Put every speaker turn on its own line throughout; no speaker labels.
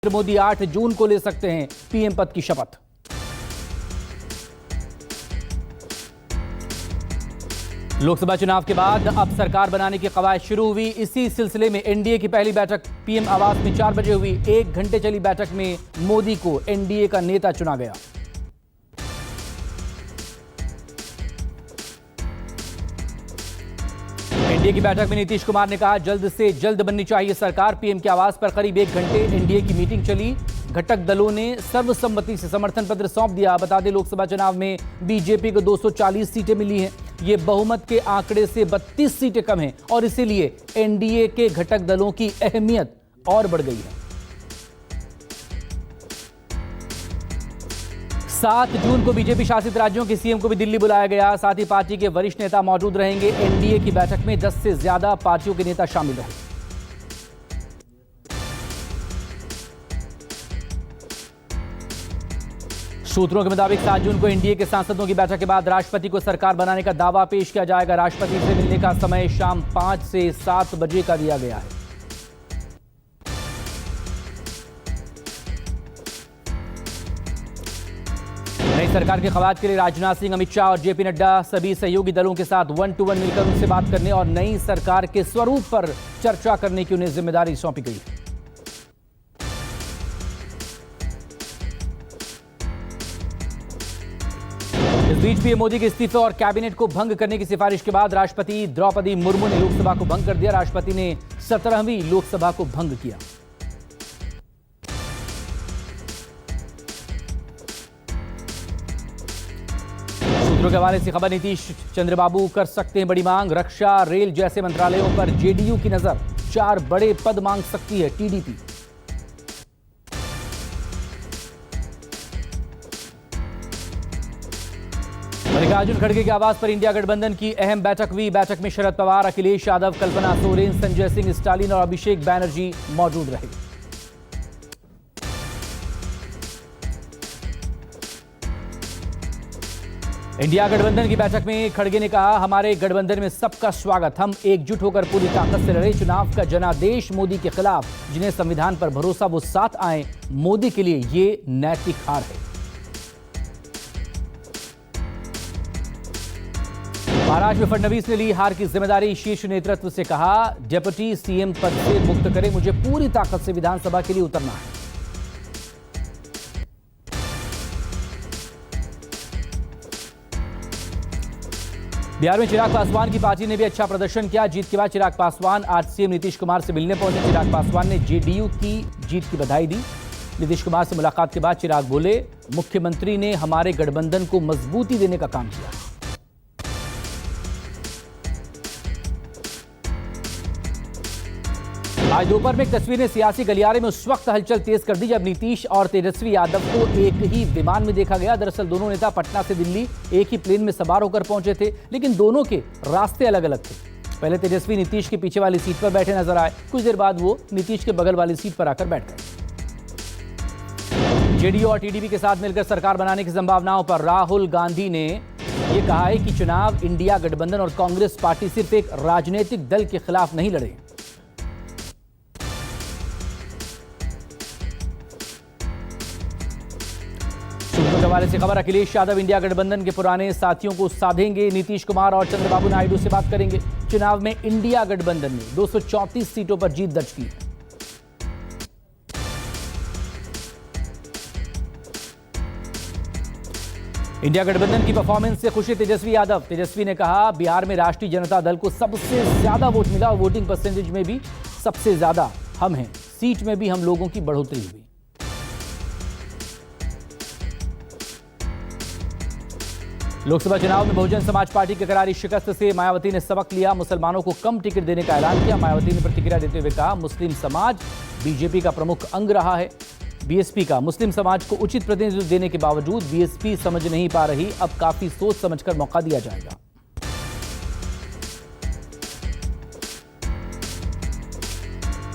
मोदी 8 जून को ले सकते हैं पीएम पद की शपथ। लोकसभा चुनाव के बाद अब सरकार बनाने की कवायद शुरू हुई। इसी सिलसिले में एनडीए की पहली बैठक पीएम आवास में 4 बजे हुई। 1 घंटे चली बैठक में मोदी को एनडीए का नेता चुना गया। एनडीए की बैठक में नीतीश कुमार ने कहा जल्द से जल्द बननी चाहिए सरकार। पीएम के आवास पर करीब 1 घंटे एनडीए की मीटिंग चली। घटक दलों ने सर्वसम्मति से समर्थन पत्र सौंप दिया। बता दें लोकसभा चुनाव में बीजेपी को 240 सीटें मिली हैं। ये बहुमत के आंकड़े से 32 सीटें कम हैं और इसीलिए एनडीए के घटक दलों की अहमियत और बढ़ गई है। 7 जून को बीजेपी शासित राज्यों के सीएम को भी दिल्ली बुलाया गया। साथ ही पार्टी के वरिष्ठ नेता मौजूद रहेंगे। एनडीए की बैठक में 10 से ज्यादा पार्टियों के नेता शामिल रहे। सूत्रों के मुताबिक 7 जून को एनडीए के सांसदों की बैठक के बाद राष्ट्रपति को सरकार बनाने का दावा पेश किया जाएगा। राष्ट्रपति से मिलने का समय शाम 5 से 7 बजे का दिया गया है। नई सरकार के कवायद के लिए राजनाथ सिंह, अमित शाह और जेपी नड्डा सभी सहयोगी दलों के साथ 1-to-1 मिलकर उनसे बात करने और नई सरकार के स्वरूप पर चर्चा करने की उन्हें जिम्मेदारी सौंपी गई है। इस बीच पीएम मोदी के इस्तीफे और कैबिनेट को भंग करने की सिफारिश के बाद राष्ट्रपति द्रौपदी मुर्मू ने लोकसभा को भंग कर दिया। राष्ट्रपति ने 17वीं लोकसभा को भंग किया। सूत्रों के हवाले से खबर, नीतीश चंद्रबाबू कर सकते हैं बड़ी मांग। रक्षा, रेल जैसे मंत्रालयों पर जेडीयू की नजर। 4 बड़े पद मांग सकती है टीडीपी। मल्लिकार्जुन खड़गे के आवास पर इंडिया गठबंधन की अहम बैठक हुई। बैठक में शरद पवार, अखिलेश यादव, कल्पना सोरेन, संजय सिंह, स्टालिन और अभिषेक बैनर्जी मौजूद रहे। इंडिया गठबंधन की बैठक में खड़गे ने कहा हमारे गठबंधन में सबका स्वागत। हम एकजुट होकर पूरी ताकत से लड़े। चुनाव का जनादेश मोदी के खिलाफ। जिन्हें संविधान पर भरोसा वो साथ आए। मोदी के लिए ये नैतिक हार है। महाराष्ट्र में फडणवीस ने ली हार की जिम्मेदारी। शीर्ष नेतृत्व से कहा डिप्टी सीएम पद से मुक्त करें। मुझे पूरी ताकत से विधानसभा के लिए उतरना है। बिहार में चिराग पासवान की पार्टी ने भी अच्छा प्रदर्शन किया। जीत के बाद चिराग पासवान आज सीएम नीतीश कुमार से मिलने पहुंचे। चिराग पासवान ने जेडीयू की जीत की बधाई दी। नीतीश कुमार से मुलाकात के बाद चिराग बोले मुख्यमंत्री ने हमारे गठबंधन को मजबूती देने का काम किया। आज दोपहर में एक तस्वीर ने सियासी गलियारे में उस वक्त हलचल तेज कर दी जब नीतीश और तेजस्वी यादव को एक ही विमान में देखा गया। दरअसल दोनों नेता पटना से दिल्ली एक ही प्लेन में सवार होकर पहुंचे थे, लेकिन दोनों के रास्ते अलग अलग थे। पहले तेजस्वी नीतीश के पीछे वाली सीट पर बैठे नजर आए। कुछ देर बाद वो नीतीश के बगल वाली सीट पर आकर बैठ गए। जेडीयू और टीडीपी के साथ मिलकर सरकार बनाने की संभावनाओं पर राहुल गांधी ने यह कहा है कि चुनाव इंडिया गठबंधन और कांग्रेस पार्टी सिर्फ एक राजनीतिक दल के खिलाफ नहीं लड़े। सूत्रों के हवाले से खबर, अखिलेश यादव इंडिया गठबंधन के पुराने साथियों को साधेंगे। नीतीश कुमार और चंद्रबाबू नायडू से बात करेंगे। चुनाव में इंडिया गठबंधन ने 234 सीटों पर जीत दर्ज की है। इंडिया गठबंधन की परफॉर्मेंस से खुशी तेजस्वी यादव। तेजस्वी ने कहा बिहार में राष्ट्रीय जनता दल को सबसे ज्यादा वोट मिला और वोटिंग परसेंटेज में भी सबसे ज्यादा हम हैं। सीट में भी हम लोगों की बढ़ोतरी हुई। लोकसभा चुनाव में बहुजन समाज पार्टी की करारी शिकस्त से मायावती ने सबक लिया। मुसलमानों को कम टिकट देने का ऐलान किया। मायावती ने प्रतिक्रिया देते हुए कहा मुस्लिम समाज बीजेपी का प्रमुख अंग रहा है। बीएसपी का मुस्लिम समाज को उचित प्रतिनिधित्व देने के बावजूद बीएसपी समझ नहीं पा रही। अब काफी सोच समझकर मौका दिया जाएगा।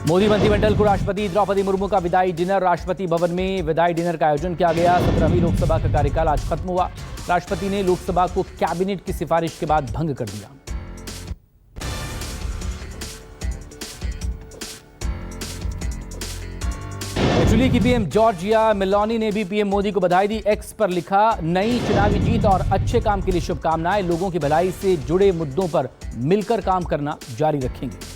मोदी मंत्रिमंडल को राष्ट्रपति द्रौपदी मुर्मू का विदाई डिनर। राष्ट्रपति भवन में विदाई डिनर का आयोजन किया गया। 17वीं लोकसभा का कार्यकाल आज खत्म हुआ। राष्ट्रपति ने लोकसभा को कैबिनेट की सिफारिश के बाद भंग कर दिया। इटली की पीएम जॉर्जिया मेलोनी ने भी पीएम मोदी को बधाई दी। एक्स पर लिखा, नई चुनावी जीत और अच्छे काम के लिए शुभकामनाएं। लोगों की भलाई से जुड़े मुद्दों पर मिलकर काम करना जारी रखेंगे।